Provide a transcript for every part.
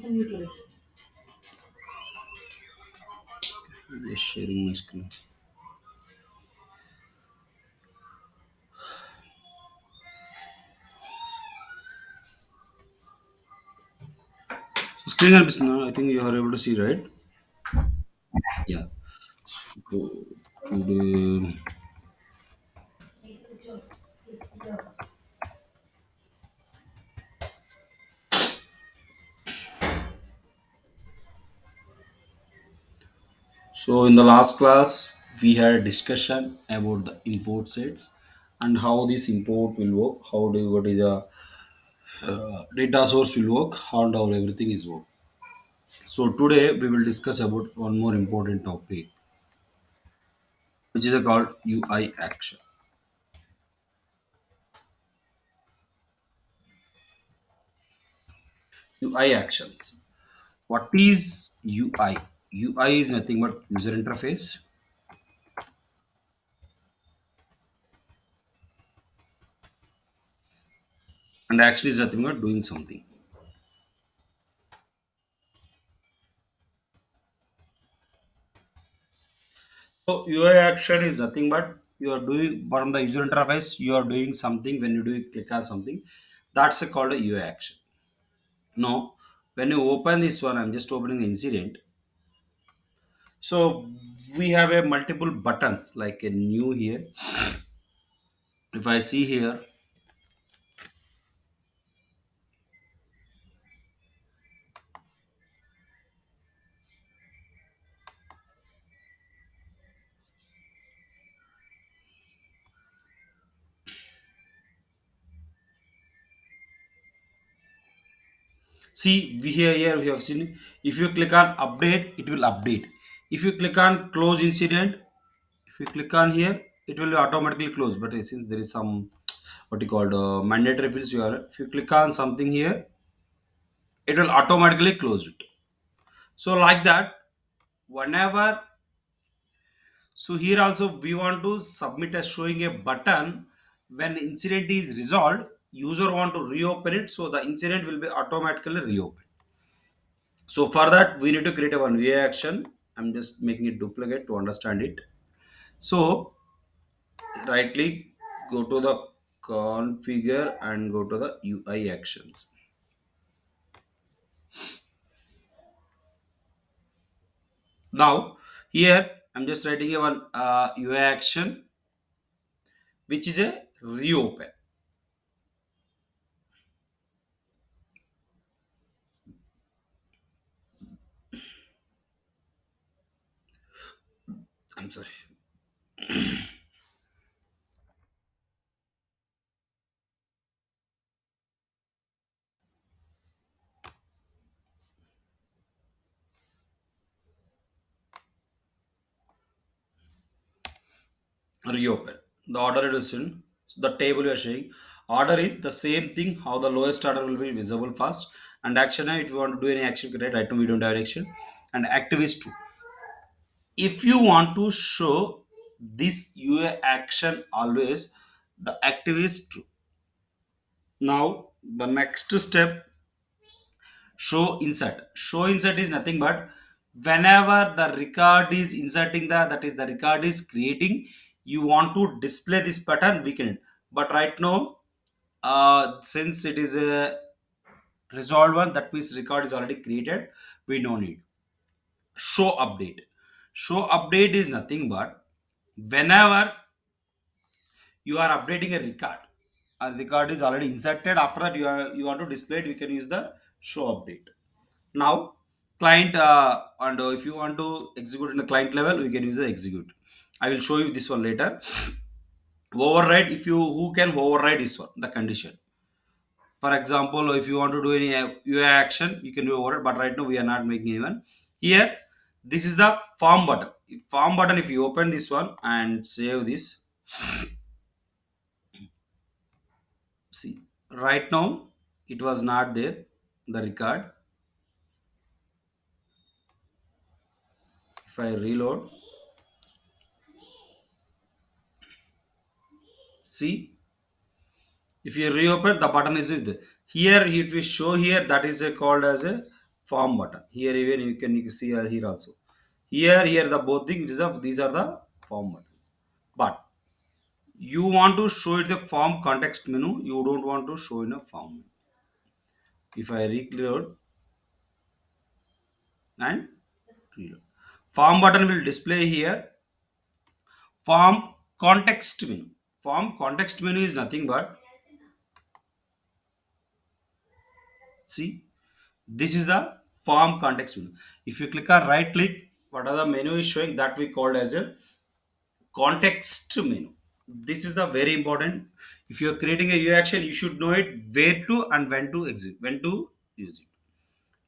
Just sharing my screen. So screen కనిపిస్తుందా? I think you are able to see, right? Yeah. So, today, so in the last class, we had a discussion about the import sets and how this import will work, what is a data source will work, and how everything is work. So today we will discuss about one more important topic, which is called UI action. UI actions. What is UI? UI is nothing but user interface, and action is nothing but doing something. So UI action is nothing but you are doing from the user interface. You are doing something when you do click on something. That's called a UI action. No, when you open this one, I'm just opening the incident. So we have a multiple buttons like a new here. If I see here, here we have seen if you click on update, it will update. If you click on close incident, if you click on here, it will automatically close. But since there is some what you called mandatory fields, if you click on something here, it will automatically close it. So like that, whenever, so here also we want to submit as showing a button when incident is resolved, user want to reopen it, so the incident will be automatically reopened. So for that we need to create a one way action. I'm just making it duplicate to understand it. So right click, go to the configure and go to the UI actions. Now here I'm just writing a one UI action, which is a reopen. I'm sorry. Reopen. The order is in the table you are showing. Order is the same thing. How the lowest order will be visible first, and action if you want to do any action, right now we don't have action, and active is true. If you want to show this UA action always, the active is true. Now the next step, show insert. Show insert is nothing but whenever the record is inserting that is the record is creating, you want to display this pattern, we can. But right now, since it is a resolved one, that means record is already created, we no need. Show update. Show update is nothing but whenever you are updating a record is already inserted, after that you want to display it, we can use the show update. Now client, and if you want to execute in the client level, we can use the execute. I will show you this one later. Override, if you who can override this one, the condition. For example, if you want to do any UI action, you can do override, but right now we are not making anyone here. This is the form button. Form button, if you open this one and save this, see, right now it was not there, the record. If I reload, see, if you reopen, the button is with here, it will show here, that is called as a form button. Here even you can see here also. Here the both things these are the form buttons. But you want to show it the form context menu. You don't want to show in a form menu. If I reload and reload, form button will display here. Form context menu. Form context menu is nothing but, see, this is the form context menu. If you click on right click, what are the menu is showing that we called as a context menu. This is the very important. If you are creating a UI action, you should know it where to and when to exit, when to use it.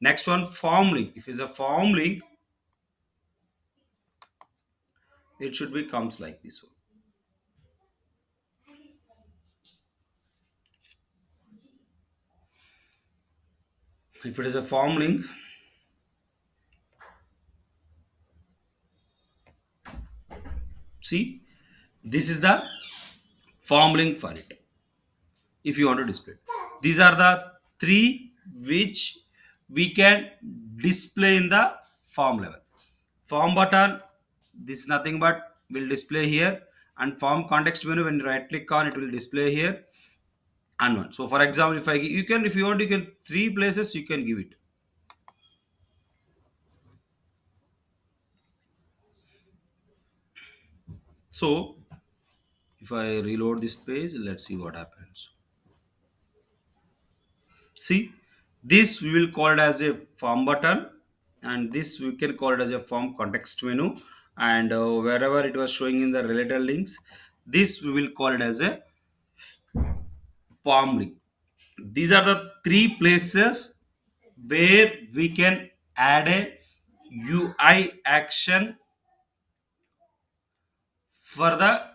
Next one, form link. If it's a form link, it should be comes like this one. If it is a form link, see, this is the form link for it. If you want to display, these are the three which we can display in the form level. Form button, this is nothing but will display here, and form context menu, when you right click on it will display here and one. So for example, if I you can, if you want, you can three places you can give it. So if I reload this page, let's see what happens. See, this we will call it as a form button, and this we can call it as a form context menu. And wherever it was showing in the related links, this we will call it as a form link. These are the three places where we can add a UI action for the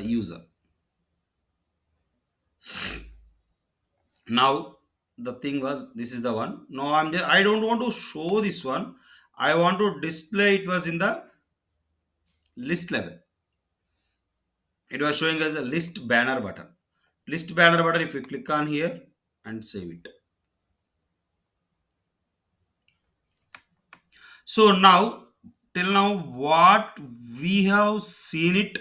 user. Now the thing was, this is the one. No, I don't want to show this one. I want to display it was in the list level. It was showing as a list banner button. List banner button, if you click on here and save it. So now, till now, what we have seen it.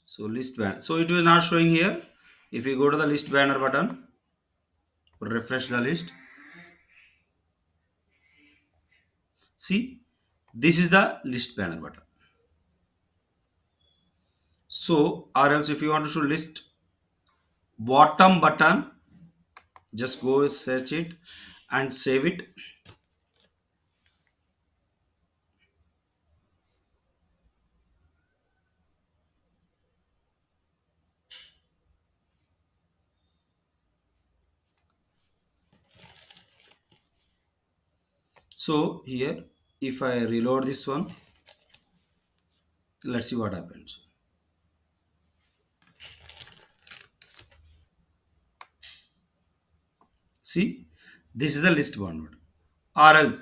So list banner. So it was not showing here. If you go to the list banner button, refresh the list. See, this is the list banner button. So, or else if you want to show list bottom button, just go search it and save it. So here, if I reload this one, let's see what happens. See, this is the list bounded. Or else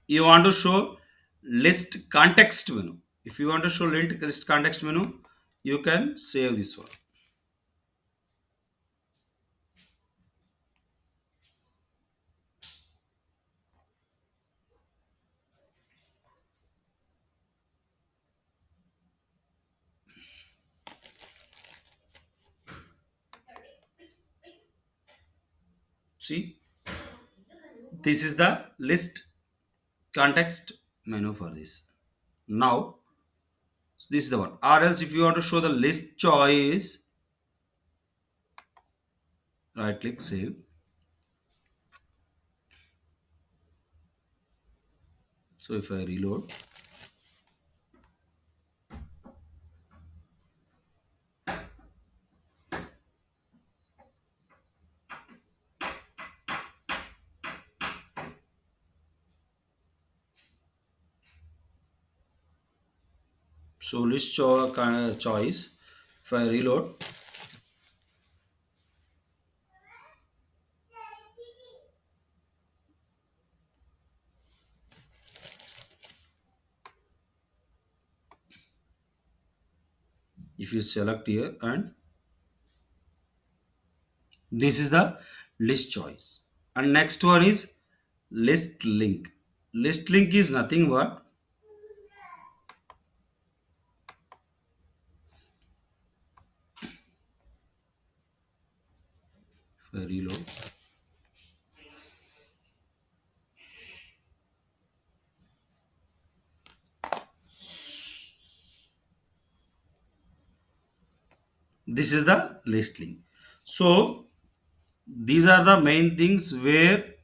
you want to show list context menu. If you want to show list context menu, you can save this one. See, this is the list context menu for this. Now, this is the one. Or else if you want to show the list choice, right click save. So if I reload, so choice, if I reload, if you select here and This is the list choice. And next one is list link. List link is nothing but very low. This is the list link. So these are the main things where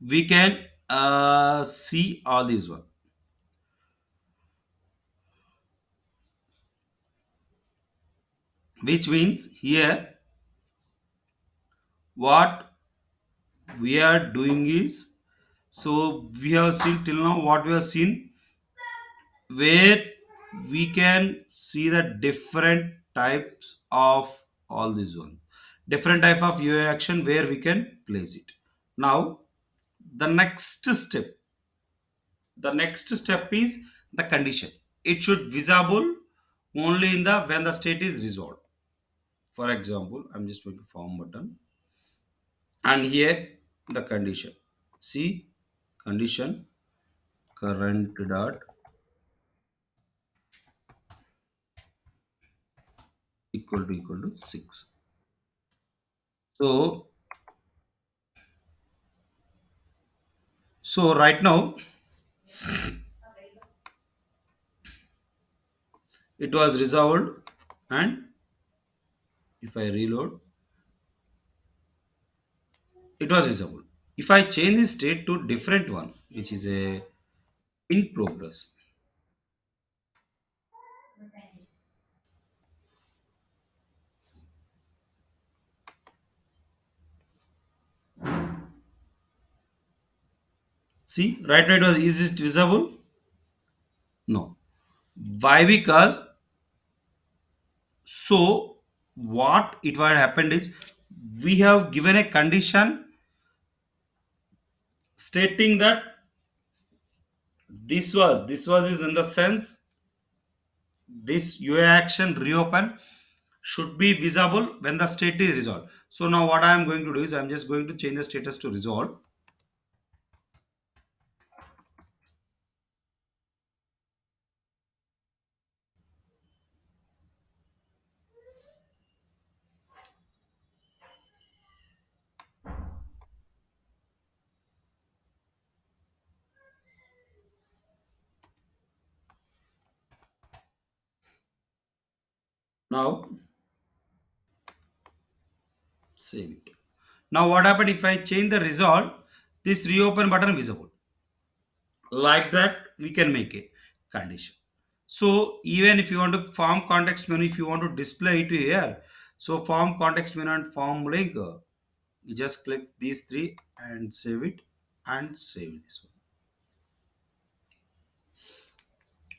we can see all these one, which means here what we are doing is, so we have seen till now what we have seen, where we can see the different types of all these ones, different type of UI action where we can place it. Now the next step, the next step is the condition. It should visible only in the when the state is resolved. For example, I'm just going to form button, and here the condition, see, condition current dot equal to 6. So right now it was resolved, and if I reload, it was visible. If I change the state to different one, which is a in progress, see, right now it was, is it visible? No. Why? Because, so what it would happened is, we have given a condition stating that this was is in the sense this UI action reopen should be visible when the state is resolved. So now what I am going to do is, I'm just going to change the status to resolve. Now save it. Now what happened if I change the result, this reopen button visible. Like that we can make a condition. So even if you want to form context menu, if you want to display it here, so form context menu and form link, you just click these three and save it, and save this one.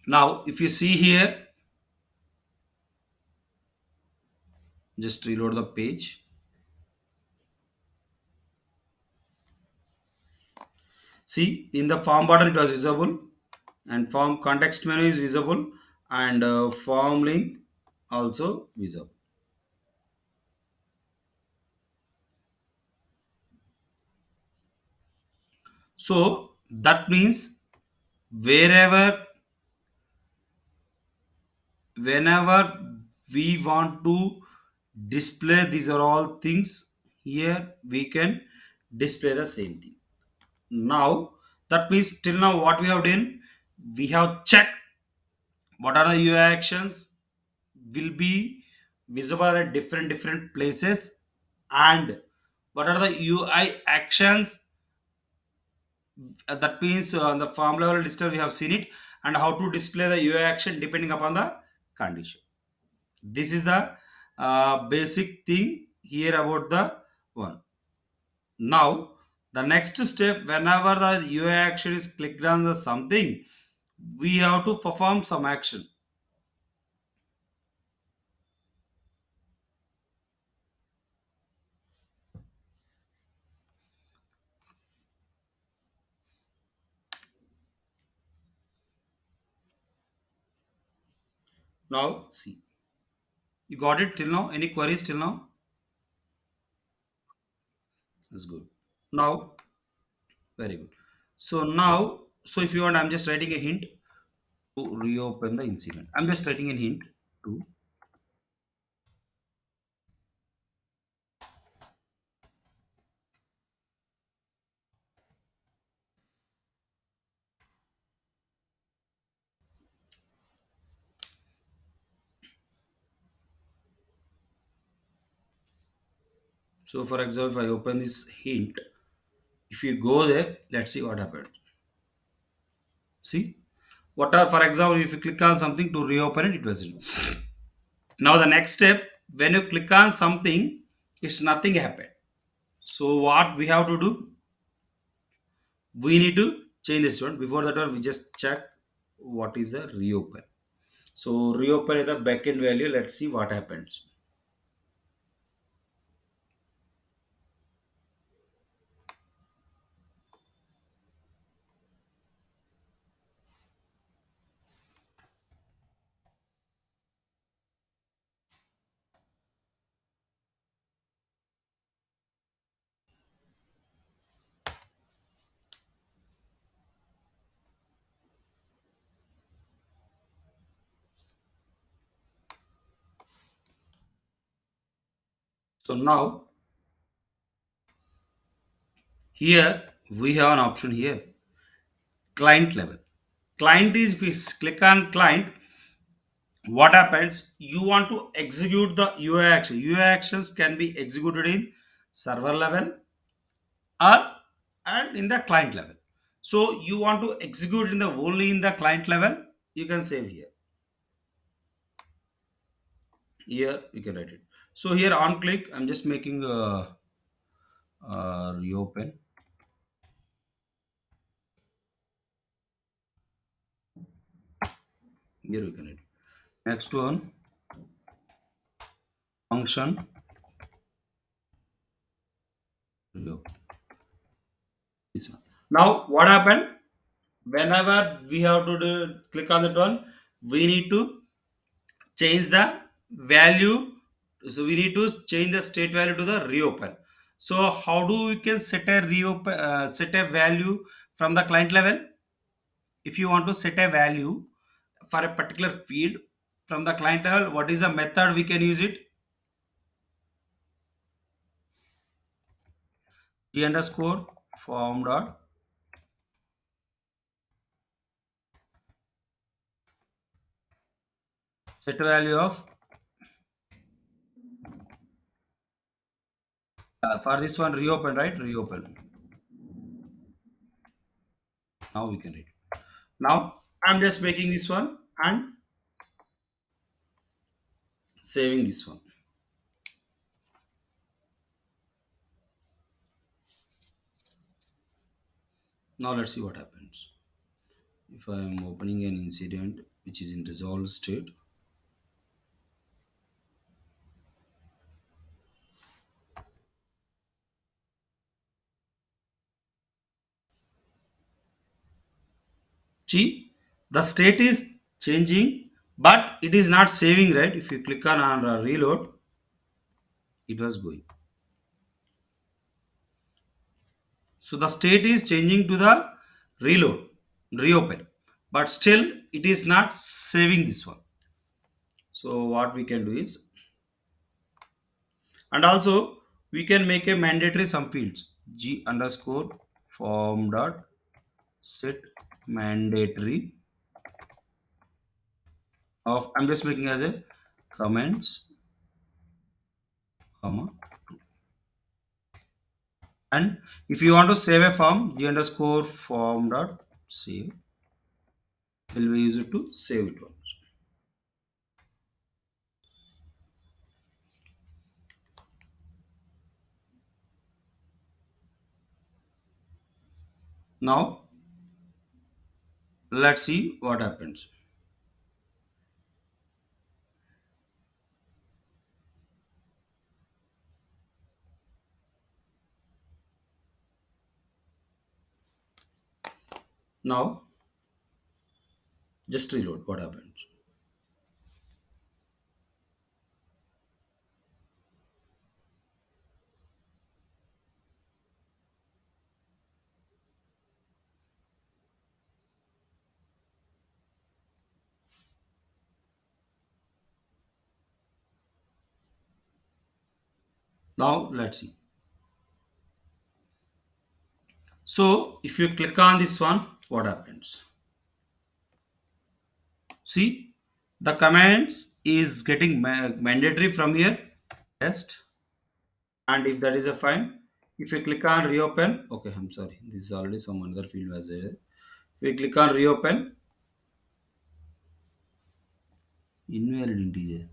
Now if you see here, just reload the page. See, in the form button it was visible, and form context menu is visible, and form link also visible. So that means wherever, whenever we want to display, these are all things here we can display the same thing. Now that means till now what we have done, we have checked what are the UI actions will be visible at different places, and what are the UI actions, that means on the form level listed we have seen it, and how to display the UI action depending upon the condition. This is the basic thing here about the one. Now the next step, whenever the UI action is clicked on the something, we have to perform some action. Now see, you got it till now? Any queries till now? That's good. Now, very good. So now, so if you want, I'm just writing a hint to reopen the incident. I'm just writing a hint to. So for example, if I open this hint, if you go there, let's see what happens. See, what are, for example, if you click on something to reopen it, it was in. Now the next step, when you click on something, it's nothing happened. So what we have to do? We need to change this one. Before that one, we just check what is the reopen. So reopen is the backend value. Let's see what happens. So now here we have an option here, client level. Client is, if we click on client, what happens? You want to execute the UI action. UI actions can be executed in server level or and in the client level. So you want to execute in the only in the client level, you can save here. Here you can write it. So here on click, I'm just making a reopen. Here we can write. Next one, function reopen. This one. Now what happened? Whenever we have to do, click on that one, we need to change the value. So we need to change the state value to the reopen. So how do we can set a reopen, set a value from the client level? If you want to set a value for a particular field from the client level, what is the method we can use it? G underscore form dot set value of, for this one reopen, right? Reopen. Now we can read. Now I'm just making this one and saving this one. Now let's see what happens. If I am opening an incident which is in resolved state, see, the state is changing, but it is not saving, right? If you click on reload, it was going. So the state is changing to the reload, reopen, but still it is not saving this one. So what we can do is, and also we can make a mandatory some fields. G underscore form dot set mandatory of, I'm just making as a comments, comma. And if you want to save a form, g underscore form dot save will be used to save it once. Now let's see what happens. Now just reload. What happens? Now let's see. So if you click on this one, what happens? See, the commands is getting mandatory from here. Test, and if that is a fine, if you click on reopen, okay, I'm sorry, this is already some other field was there. If you click on reopen, invalid integer.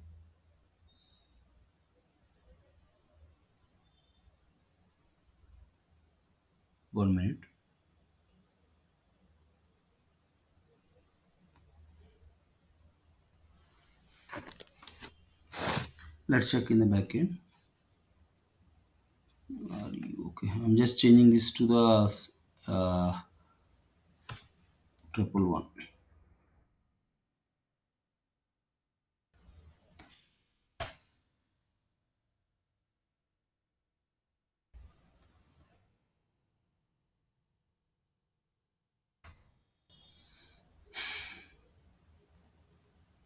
1 minute. Let's check in the backend. Are you okay? I'm just changing this to the triple one.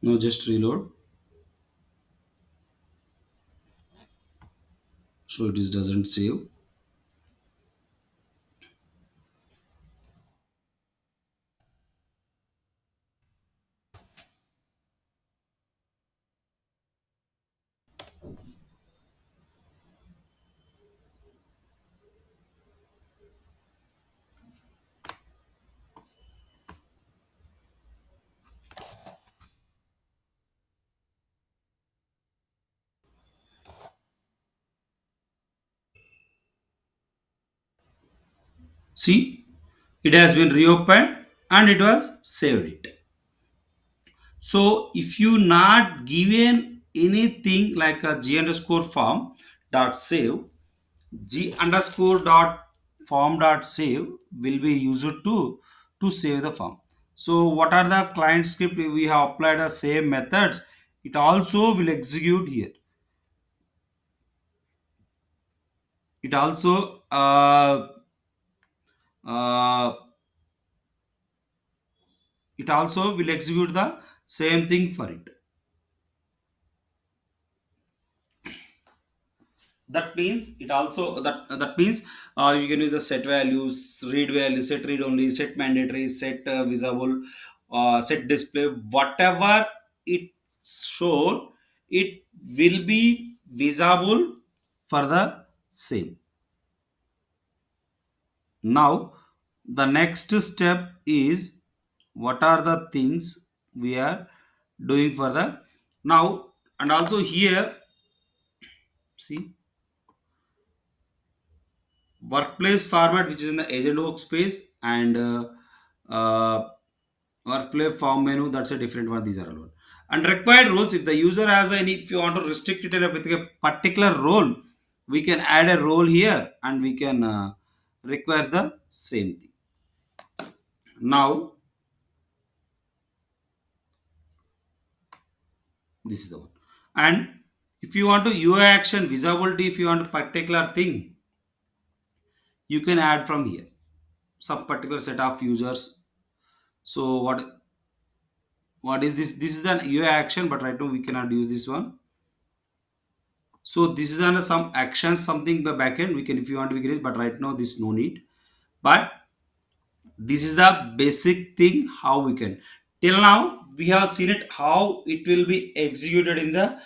No, just reload. So it is doesn't save. See, it has been reopened and it was saved it. So if you not given anything like a g underscore form dot save, g underscore dot form dot save will be used to save the form. So what are the client script? We have applied the same methods. It also will execute here. It also uh, it also will execute the same thing for it. That means it also that means you can use the set values, read value, set read only, set mandatory, set visible, set display, whatever it shown, it will be visible for the same. Now the next step is what are the things we are doing for the now. And also here, see, workplace format which is in the agent workspace, and uh, workplace form menu, that's a different one. These are all one. And required roles, if the user has any, if you want to restrict it with a particular role, we can add a role here and we can require the same thing. Now this is the one. And if you want to UI action visibility, if you want a particular thing, you can add from here some particular set of users. So what is this? This is the UI action, but right now we cannot use this one. So this is under some actions, something the backend we can, if you want to create, but right now this no need. But this is the basic thing how we can. Till now we have seen it how it will be executed in the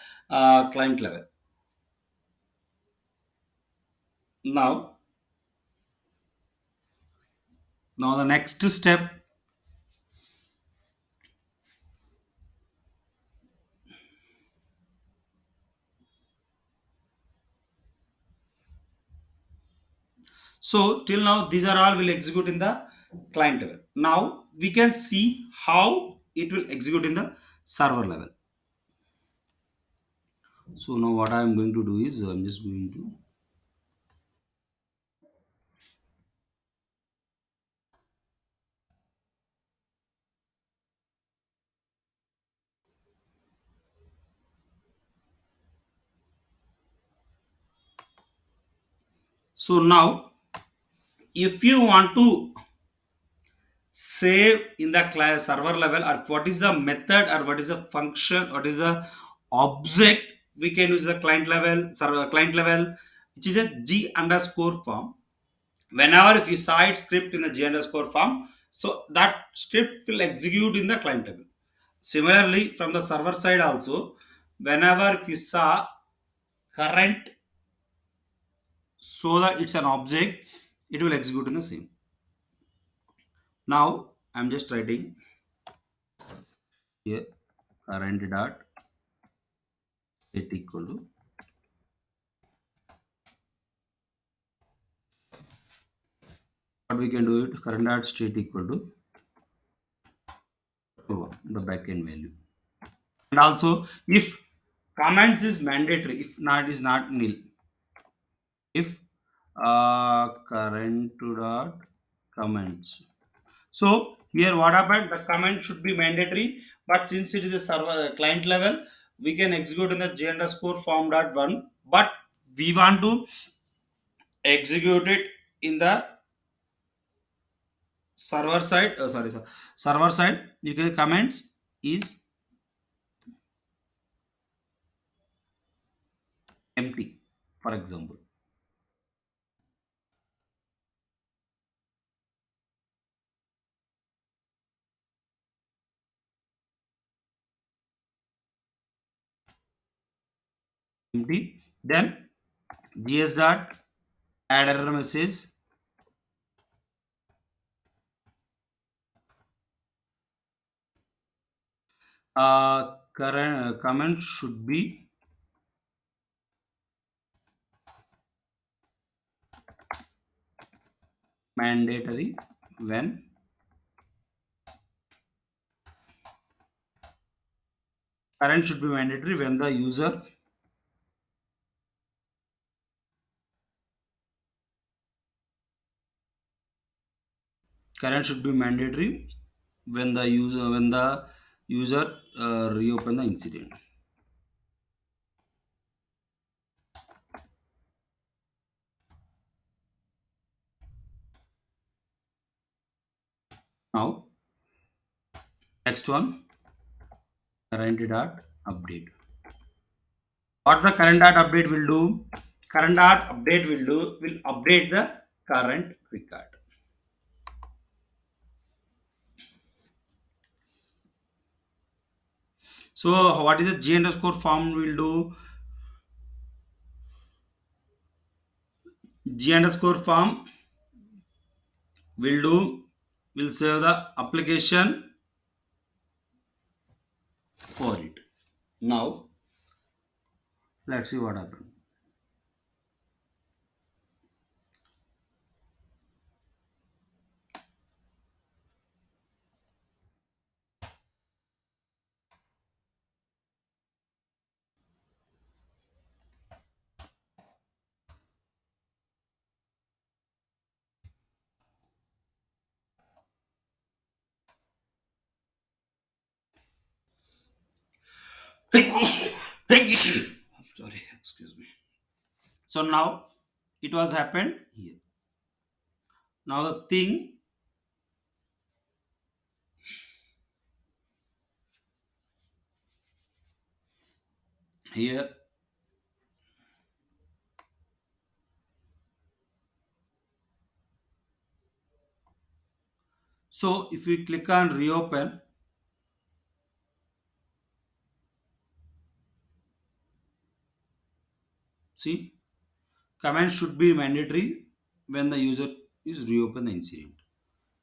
client level. Now, now the next step. So till now these are all will execute in the client level. Now we can see how it will execute in the server level. So now what I am going to do is I'm just going to. So now if you want to save in the class server level, or what is the method, or what is the function, what is the object, we can use the client level server client level, which is a G underscore form. Whenever if you cite script in the G underscore form, so that script will execute in the client table. Similarly, from the server side also, whenever if you saw current, so that it's an object, it will execute in the same. Now I'm just writing here current dot set equal to, what we can do it, current dot state equal to the backend value. And also if comments is mandatory, if not is not nil. If current dot comments. So here what happened? The comment should be mandatory, but since it is a server client level, we can execute in the G underscore form dot one. But we want to execute it in the server side. Oh, sorry, sir. Server side. You can comments is empty, for example. Empty. Then gs dot add error message. Current comment should be mandatory when current should be mandatory when the user current should be mandatory when the user reopen the incident. Now next one, current dot update. What the current dot update will do? Current dot update will update the current record. So what is the G underscore form will do? G underscore form will save the application for it. Now let's see what happened. Sorry, excuse me. So now it was happened here. Now the thing here, so if we click on reopen, see, command should be mandatory when the user is reopen the incident.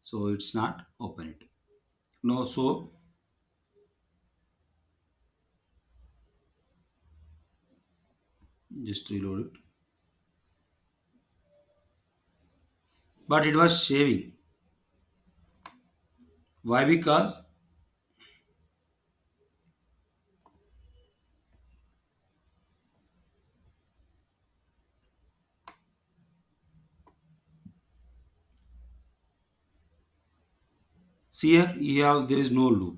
So it's not open it. No, so just reload it. But it was shaving. Why? Because see here, there is no loop.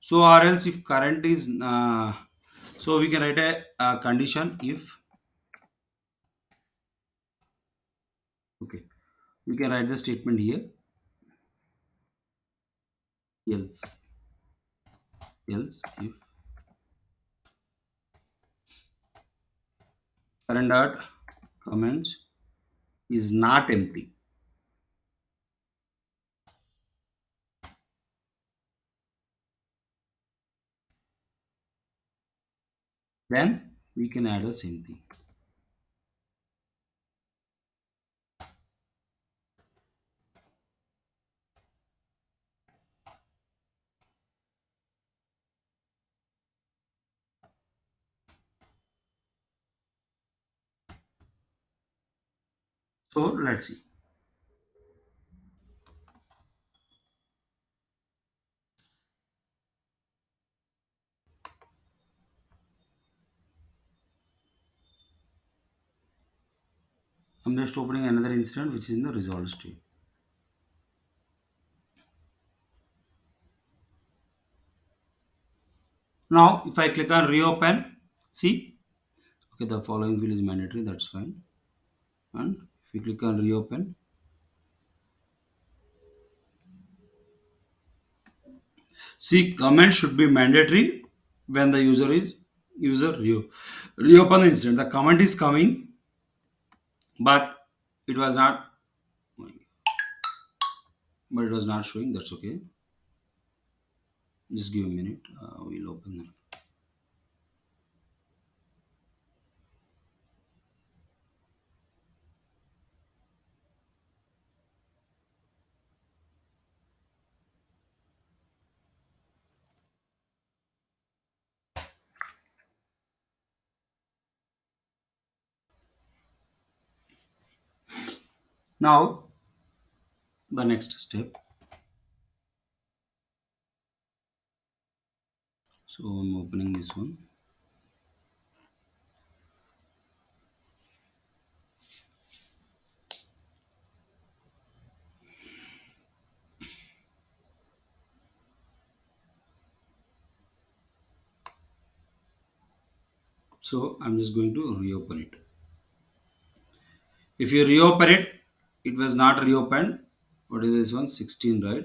So or else if current is so we can write a condition if, okay, we can write the statement here, else if current dot comments is not empty, then we can add the same thing. So let's see. I'm just opening another instance which is in the resolved state. Now, if I click on reopen, see, okay, the following field is mandatory, that's fine. And if you click on reopen, see, comment should be mandatory when the reopen the incident. The comment is coming, but it was not, but it was not showing. That's okay. Just give a minute. We'll open it. Now, the next step. So I'm opening this one. So I'm just going to reopen it. If you reopen it, it was not reopened. What is this one? 16, right?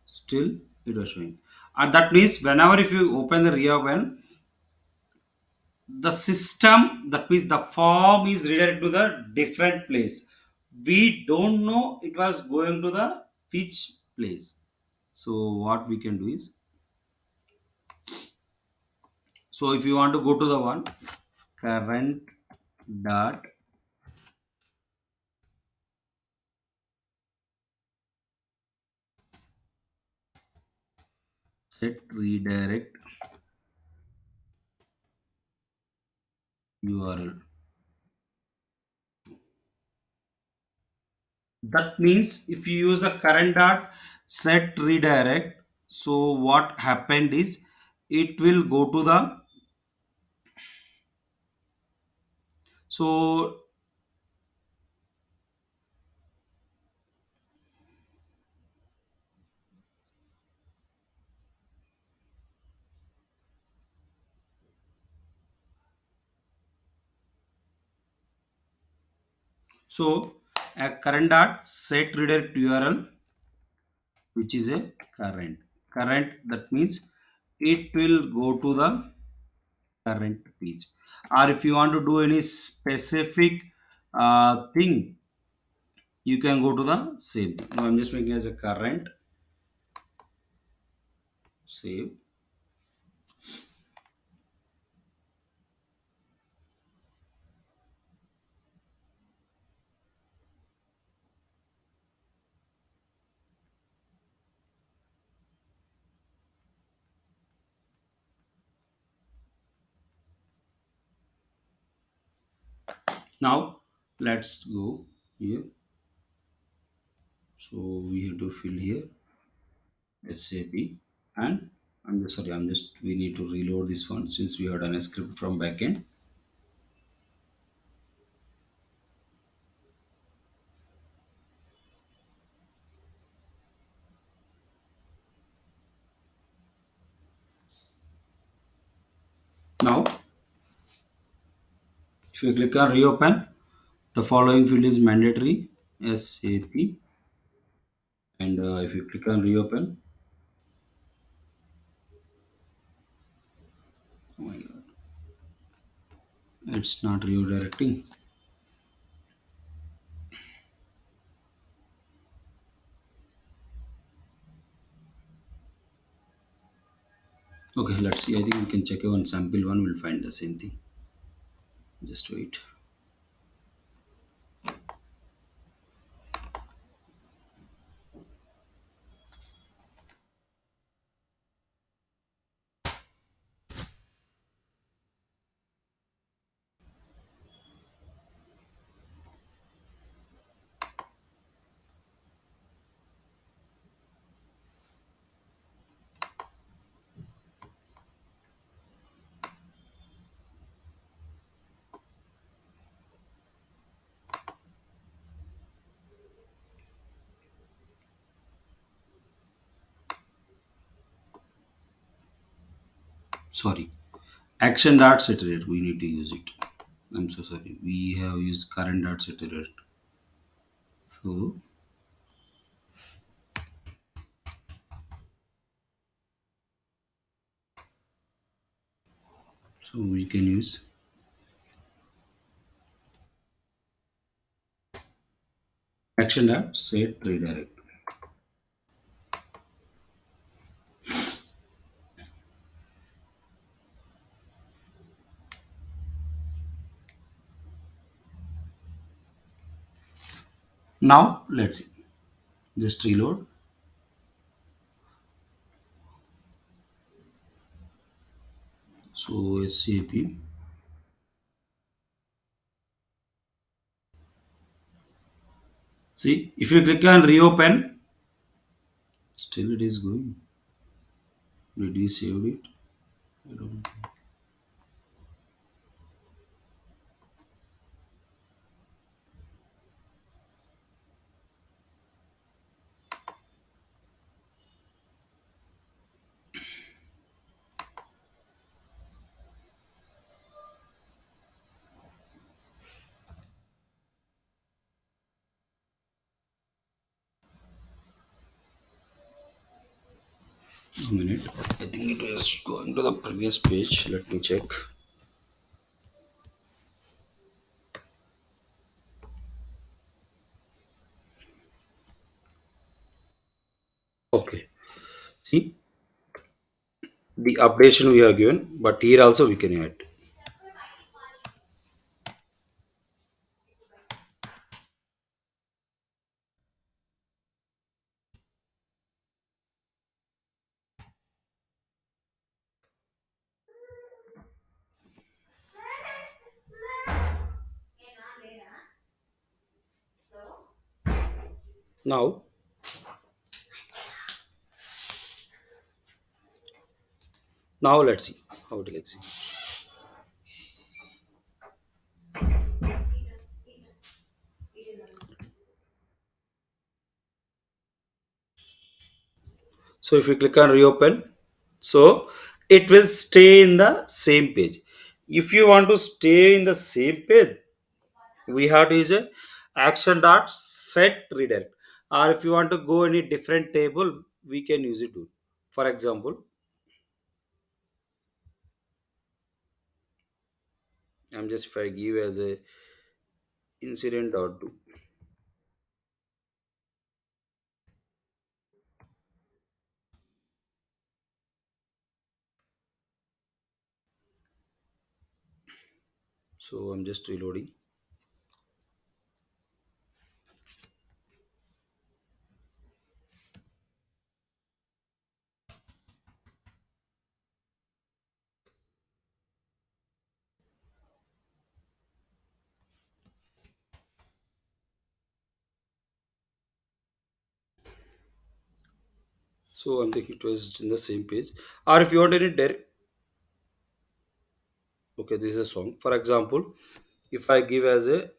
Still, it was showing. And that means whenever if you open the reopen, the system, that means the form is redirected to the different place. We don't know it was going to the which place. So what we can do is, so if you want to go to the one current dot set redirect URL. That means if you use the current dot set redirect, so what happened is it will go to the, so so a current dot set redirect URL, which is a current, that means it will go to the current page. Or if you want to do any specific thing, you can go to the save. Now I'm just making as a current save. Now let's go here. So we have to fill here SAP, and I'm just sorry, I'm just we need to reload this one since we have done a script from backend. Now if you click on reopen, the following field is mandatory SAP, and if you click on reopen, oh my god, it's not redirecting. Okay, let's see. I think we can check one sample one. We'll find the same thing. Just wait. Sorry. Action dot set rate. We need to use it. I'm so sorry. We have used current dot set rate. So we can use action dot set redirect. Now let's see. Just reload. So SAP. See, if you click on reopen, still it is going. Did you save it? I don't know. A minute. I think it was going to the previous page. Let me check. Okay. See the updation we have given, but here also we can add. Now, now let's see how it will execute. So if you click on reopen, so it will stay in the same page. If you want to stay in the same page, we have to use a action dot set redirect. Or if you want to go any different table, we can use it too. For example, I'm just if I give as a incident dot do. So I'm just reloading. So I'm thinking it was in the same page. Or if you want any okay, this is a song. For example, if I give as a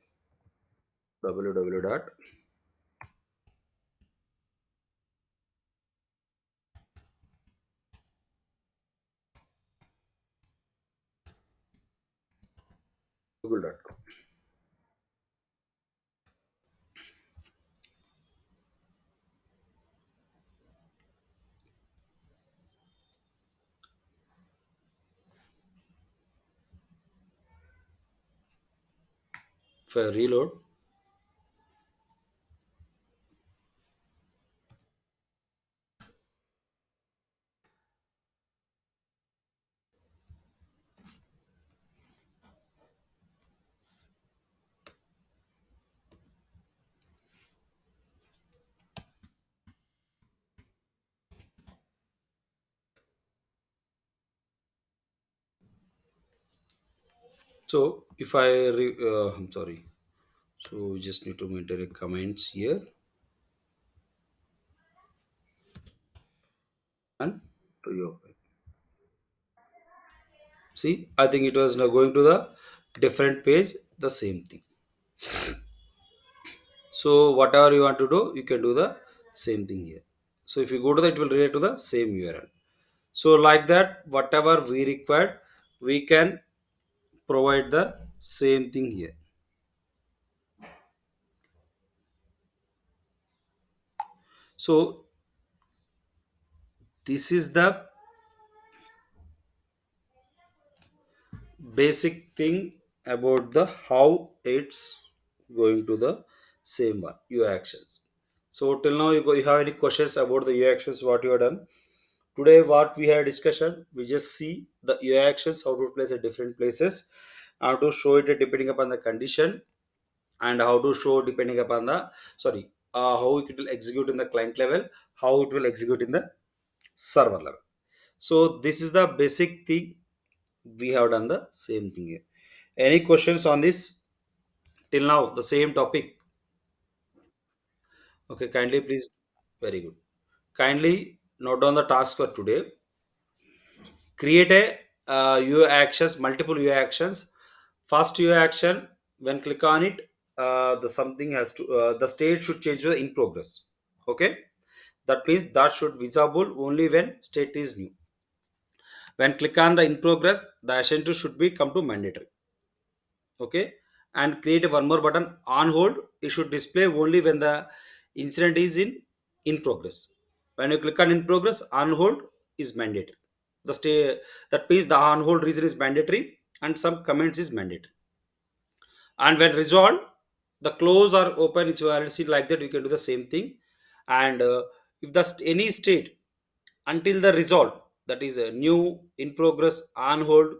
www dot google dot com. If I reload, So if I'm sorry. So we just need to maintain a comments here and to your see. I think it was now going to the different page. The same thing. So whatever you want to do, you can do the same thing here. So if you go to that, it will relate to the same URL. So like that, whatever we required, we can provide the same thing here. So this is the basic thing about the how it's going to the same one UI actions. So till now, you have any questions about the UI actions? What you have done today? What we had discussion, we just see the UI actions how to place at different places, how to show it depending upon the condition, and how to show depending upon the sorry how it will execute in the client level, how it will execute in the server level. So this is the basic thing. We have done the same thing here. Any questions on this till now? The same topic. Okay, kindly please. Very good. Kindly note down the task for today. Create a UI actions, multiple UI actions. First UI action, when click on it, the something has to the state should change to the in progress. Okay, that means that should visible only when state is new. When click on the in progress, the action should be come to mandatory. Okay, and create one more button on hold. It should display only when the incident is in progress. When you click on in progress, on hold is mandatory. The stay, that means the on hold reason is mandatory and some comments is mandatory. And when resolved, the close or open, if you are see like that, you can do the same thing. And if the any state until the resolve, that is a new, in progress, on hold,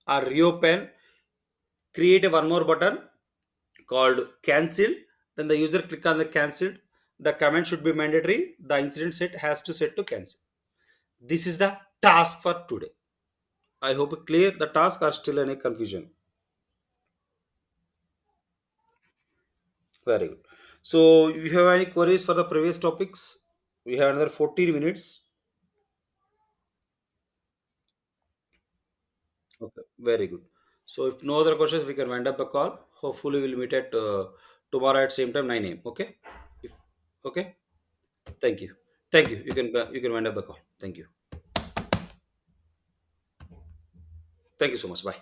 or reopen, create a one more button called cancel. When the user click on the cancelled, the command should be mandatory. The incident set has to set to cancel. This is the task for today. I hope clear. The task are still any confusion. Very good. So if you have any queries for the previous topics, we have another 14 minutes. Okay, very good. So if no other questions, we can wind up the call. Hopefully we'll meet at tomorrow at same time 9 a.m. Okay. If okay, thank you. Thank you. You can wind up the call. Thank you. Thank you so much. Bye.